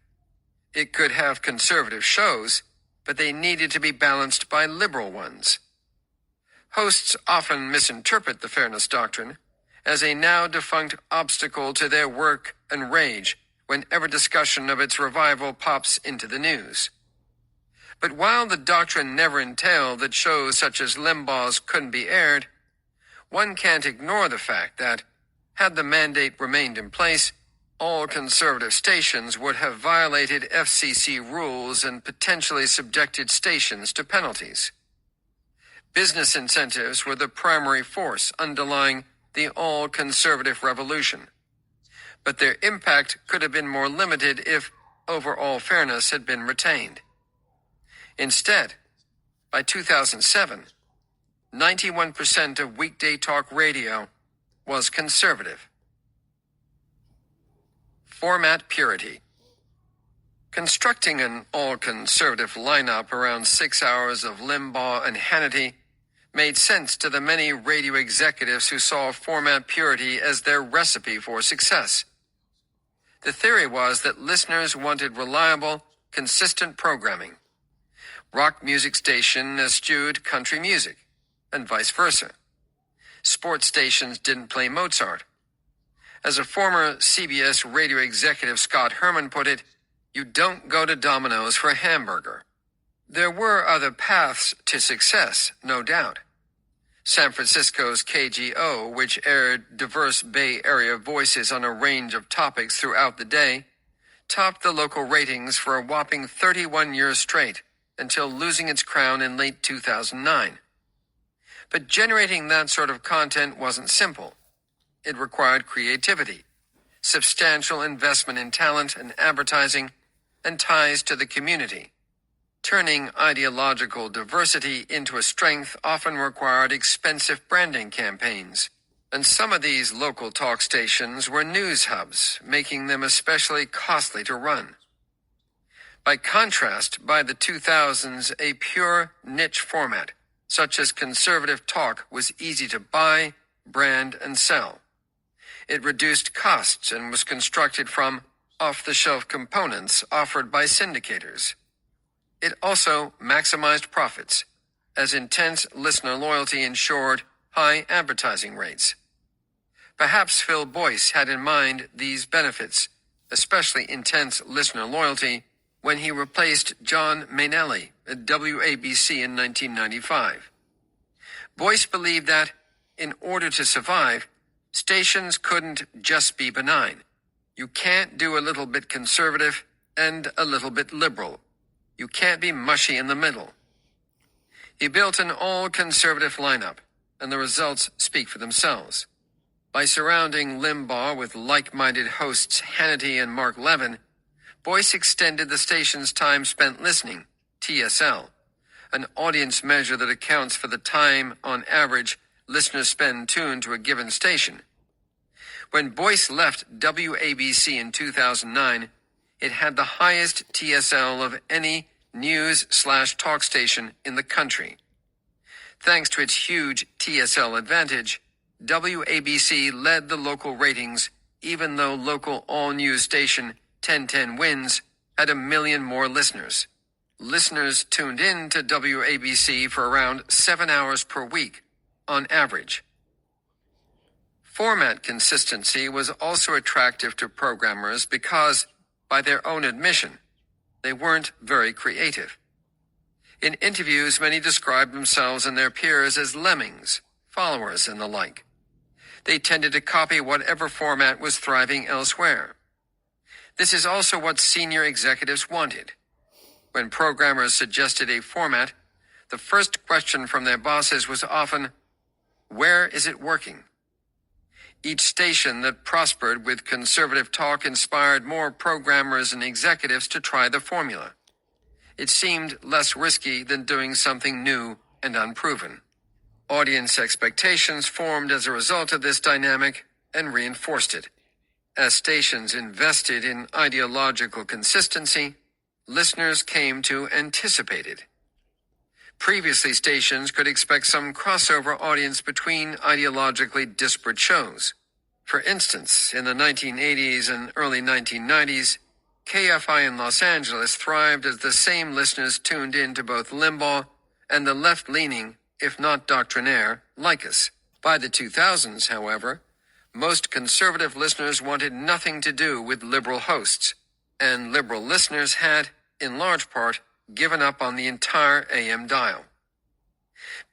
It could have conservative shows, but they needed to be balanced by liberal ones. Hosts often misinterpret the fairness doctrine as a now-defunct obstacle to their work and rage whenever discussion of its revival pops into the news. But while the doctrine never entailed that shows such as Limbaugh's couldn't be aired, one can't ignore the fact that, had the mandate remained in place, all conservative stations would have violated FCC rules and potentially subjected stations to penalties. Business incentives were the primary force underlying the all-conservative revolution, but their impact could have been more limited if overall fairness had been retained. Instead, by 2007, 91% of weekday talk radio was conservative. Format purity. Constructing an all-conservative lineup around 6 hours of Limbaugh and Hannity made sense to the many radio executives who saw format purity as their recipe for success. The theory was that listeners wanted reliable, consistent programming. Rock music station eschewed country music, and vice versa. Sports stations didn't play Mozart. As a former CBS radio executive Scott Herman put it, you don't go to Domino's for a hamburger. There were other paths to success, no doubt. San Francisco's KGO, which aired diverse Bay Area voices on a range of topics throughout the day, topped the local ratings for a whopping 31 years straight, until losing its crown in late 2009. But generating that sort of content wasn't simple. It required creativity, substantial investment in talent and advertising, and ties to the community. Turning ideological diversity into a strength often required expensive branding campaigns, and some of these local talk stations were news hubs, making them especially costly to run. By contrast, by the 2000s, a pure niche format, such as conservative talk, was easy to buy, brand, and sell. It reduced costs and was constructed from off-the-shelf components offered by syndicators. It also maximized profits, as intense listener loyalty ensured high advertising rates. Perhaps Phil Boyce had in mind these benefits, especially intense listener loyalty, when he replaced John Mainelli at WABC in 1995. Boyce believed that, in order to survive, stations couldn't just be benign. You can't do a little bit conservative and a little bit liberal. You can't be mushy in the middle. He built an all-conservative lineup, and the results speak for themselves. By surrounding Limbaugh with like-minded hosts Hannity and Mark Levin, Boyce extended the station's time spent listening, TSL, an audience measure that accounts for the time, on average, listeners spend tuned to a given station. When Boyce left WABC in 2009, it had the highest TSL of any news/talk station in the country. Thanks to its huge TSL advantage, WABC led the local ratings, even though local all-news station 1010 Wins had 1 million more listeners. Listeners tuned in to WABC for around 7 hours per week, on average. Format consistency was also attractive to programmers because, by their own admission, they weren't very creative. In interviews, many described themselves and their peers as lemmings, followers, and the like. They tended to copy whatever format was thriving elsewhere. This is also what senior executives wanted. When programmers suggested a format, the first question from their bosses was often, where is it working? Each station that prospered with conservative talk inspired more programmers and executives to try the formula. It seemed less risky than doing something new and unproven. Audience expectations formed as a result of this dynamic and reinforced it. As stations invested in ideological consistency, listeners came to anticipate it. Previously, stations could expect some crossover audience between ideologically disparate shows. For instance, in the 1980s and early 1990s, KFI in Los Angeles thrived as the same listeners tuned in to both Limbaugh and the left-leaning, if not doctrinaire, Likas. By the 2000s, however, most conservative listeners wanted nothing to do with liberal hosts, and liberal listeners had, in large part, given up on the entire AM dial.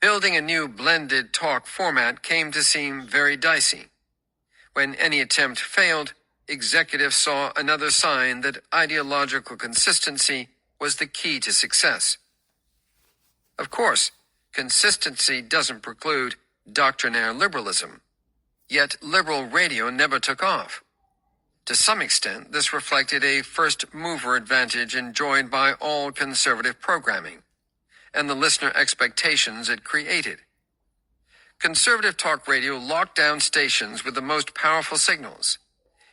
Building a new blended talk format came to seem very dicey. When any attempt failed, executives saw another sign that ideological consistency was the key to success. Of course, consistency doesn't preclude doctrinaire liberalism. Yet liberal radio never took off. To some extent, this reflected a first-mover advantage enjoyed by all conservative programming, and the listener expectations it created. Conservative talk radio locked down stations with the most powerful signals,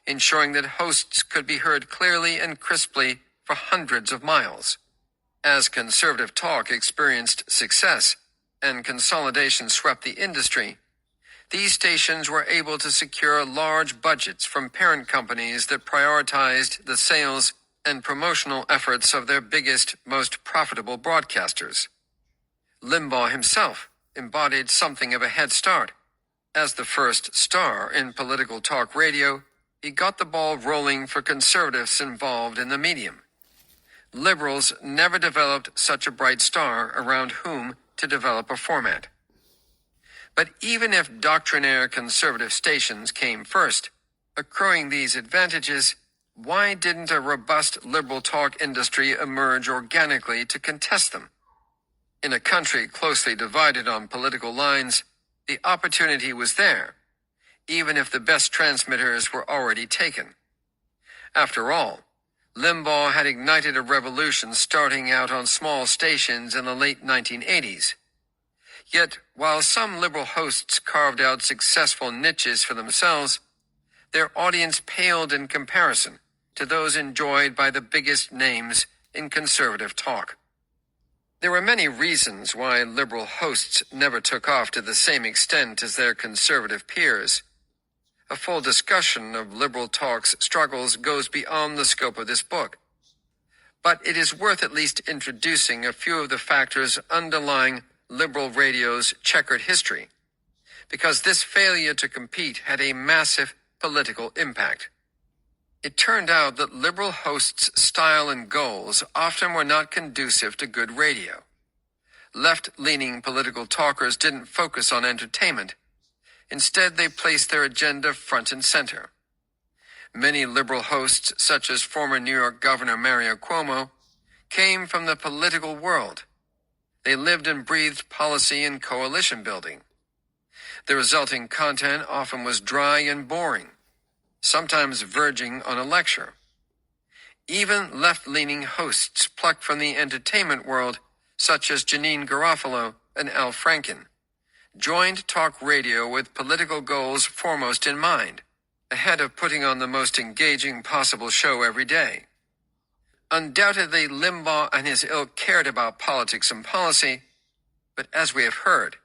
ensuring that hosts could be heard clearly and crisply for hundreds of miles. As conservative talk experienced success and consolidation swept the industry, these stations were able to secure large budgets from parent companies that prioritized the sales and promotional efforts of their biggest, most profitable broadcasters. Limbaugh himself embodied something of a head start. As the first star in political talk radio, he got the ball rolling for conservatives involved in the medium. Liberals never developed such a bright star around whom to develop a format. But even if doctrinaire conservative stations came first, accruing these advantages, why didn't a robust liberal talk industry emerge organically to contest them? In a country closely divided on political lines, the opportunity was there, even if the best transmitters were already taken. After all, Limbaugh had ignited a revolution starting out on small stations in the late 1980s. Yet, while some liberal hosts carved out successful niches for themselves, their audience paled in comparison to those enjoyed by the biggest names in conservative talk. There were many reasons why liberal hosts never took off to the same extent as their conservative peers. A full discussion of liberal talk's struggles goes beyond the scope of this book. But it is worth at least introducing a few of the factors underlying liberal radio's checkered history, because this failure to compete had a massive political impact. It turned out that liberal hosts' style and goals often were not conducive to good radio. Left-leaning political talkers didn't focus on entertainment. Instead, they placed their agenda front and center. Many liberal hosts, such as former New York Governor Mario Cuomo, came from the political world. They lived and breathed policy and coalition building. The resulting content often was dry and boring, sometimes verging on a lecture. Even left-leaning hosts plucked from the entertainment world, such as Janine Garofalo and Al Franken, joined talk radio with political goals foremost in mind, ahead of putting on the most engaging possible show every day. Undoubtedly, Limbaugh and his ilk cared about politics and policy, but as we have heard,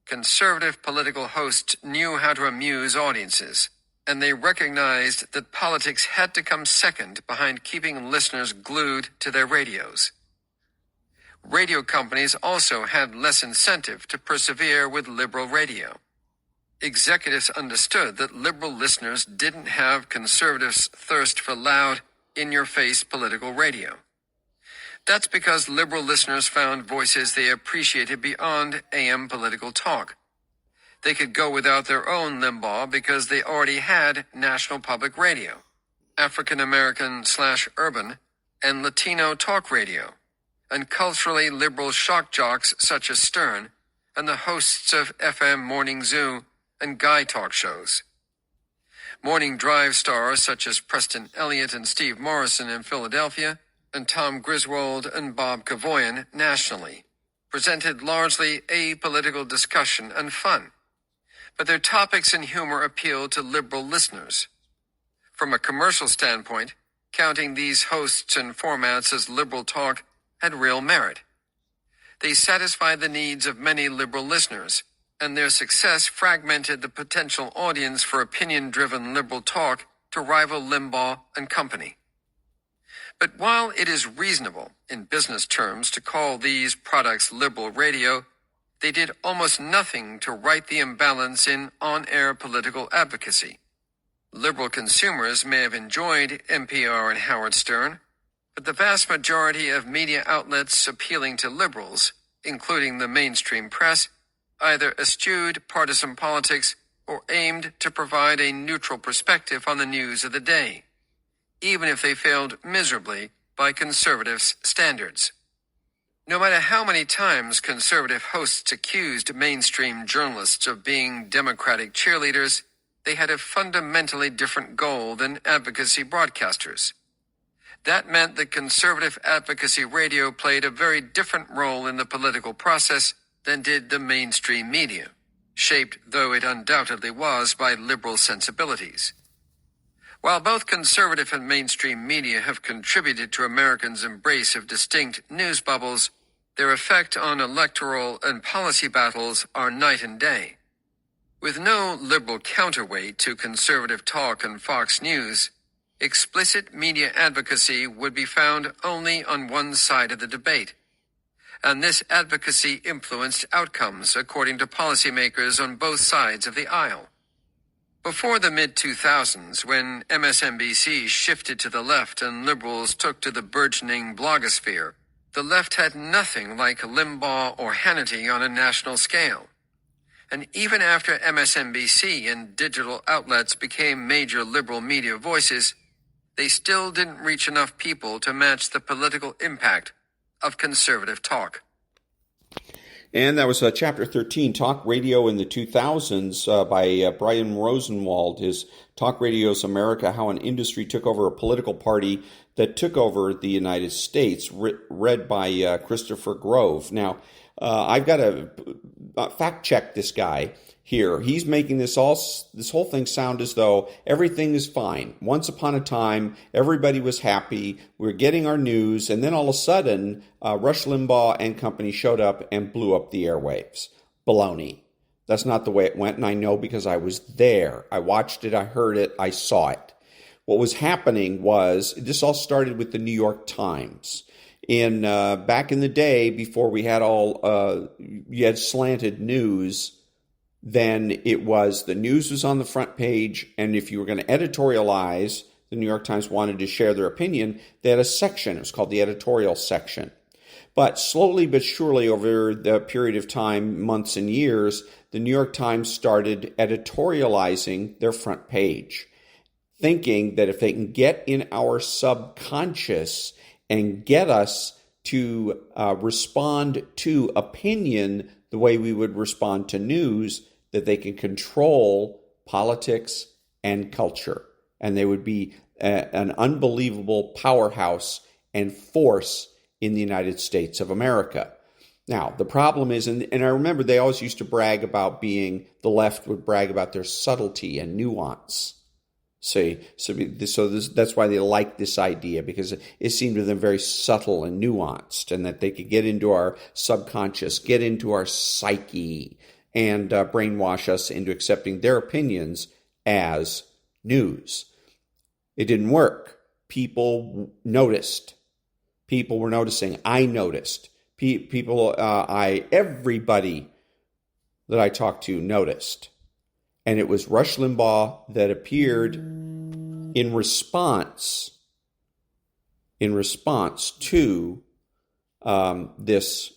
conservative political hosts knew how to amuse audiences, and they recognized that politics had to come second behind keeping listeners glued to their radios. Radio companies also had less incentive to persevere with liberal radio. Executives understood that liberal listeners didn't have conservatives' thirst for loud, in-your-face political radio. That's because liberal listeners found voices they appreciated beyond AM political talk. They could go without their own Limbaugh because they already had national public radio, African American/urban, and Latino talk radio, and culturally liberal shock jocks such as Stern, and the hosts of FM Morning Zoo and Guy talk shows. Morning drive stars such as Preston Elliott and Steve Morrison in Philadelphia, and Tom Griswold and Bob Kavoyan nationally, presented largely apolitical discussion and fun, but their topics and humor appealed to liberal listeners. From a commercial standpoint, counting these hosts and formats as liberal talk had real merit. They satisfied the needs of many liberal listeners, and their success fragmented the potential audience for opinion-driven liberal talk to rival Limbaugh and company. But while it is reasonable in business terms to call these products liberal radio, they did almost nothing to right the imbalance in on-air political advocacy. Liberal consumers may have enjoyed NPR and Howard Stern, but the vast majority of media outlets appealing to liberals, including the mainstream press, either eschewed partisan politics or aimed to provide a neutral perspective on the news of the day, even if they failed miserably by conservatives' standards. No matter how many times conservative hosts accused mainstream journalists of being Democratic cheerleaders, they had a fundamentally different goal than advocacy broadcasters. That meant that conservative advocacy radio played a very different role in the political process than did the mainstream media, shaped though it undoubtedly was by liberal sensibilities. While both conservative and mainstream media have contributed to Americans' embrace of distinct news bubbles, their effect on electoral and policy battles are night and day. With no liberal counterweight to conservative talk and Fox News, explicit media advocacy would be found only on one side of the debate. And this advocacy influenced outcomes according to policymakers on both sides of the aisle. Before the mid-2000s, when MSNBC shifted to the left and liberals took to the burgeoning blogosphere, the left had nothing like Limbaugh or Hannity on a national scale. And even after MSNBC and digital outlets became major liberal media voices, they still didn't reach enough people to match the political impact of conservative talk. And that was Chapter 13, Talk Radio in the 2000s by Brian Rosenwald. His Talk Radio's America, How an Industry Took Over a Political Party That Took Over the United States, read by Christopher Grove. Now, I've got to fact check this guy here. He's making this whole thing sound as though everything is fine. Once upon a time, everybody was happy. We were getting our news, and then all of a sudden, Rush Limbaugh and company showed up and blew up the airwaves. Baloney. That's not the way it went, and I know because I was there. I watched it, I heard it, I saw it. What was happening was, this all started with the New York Times. Back in the day, before we had you had slanted news, then it was the news was on the front page, and if you were going to editorialize, the New York Times wanted to share their opinion, they had a section. It was called the editorial section. But slowly but surely over the period of time, months and years, the New York Times started editorializing their front page, thinking that if they can get in our subconscious and get us to respond to opinion the way we would respond to news, that they can control politics and culture. And they would be an unbelievable powerhouse and force in the United States of America. Now, the problem is, and I remember they always used to brag about the left would brag about their subtlety and nuance. That's why they like this idea, because it seemed to them very subtle and nuanced, and that they could get into our subconscious, get into our psyche, and brainwash us into accepting their opinions as news. It didn't work. People noticed. People were noticing. I noticed. Everybody that I talked to noticed. And it was Rush Limbaugh that appeared in response to this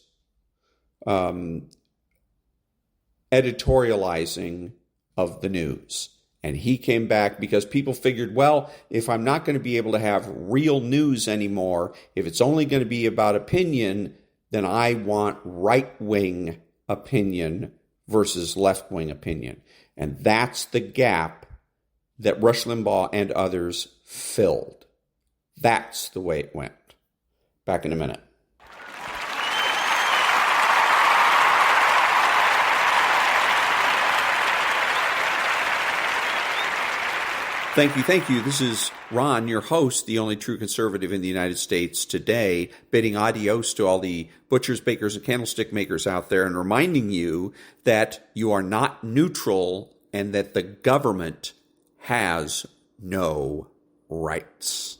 editorializing of the news. And he came back because people figured, well, if I'm not going to be able to have real news anymore, if it's only going to be about opinion, then I want right-wing opinion versus left-wing opinion. And that's the gap that Rush Limbaugh and others filled. That's the way it went. Back in a minute. Thank you. This is Ron, your host, the only true conservative in the United States today, bidding adios to all the butchers, bakers, and candlestick makers out there, and reminding you that you are not neutral and that the government has no rights.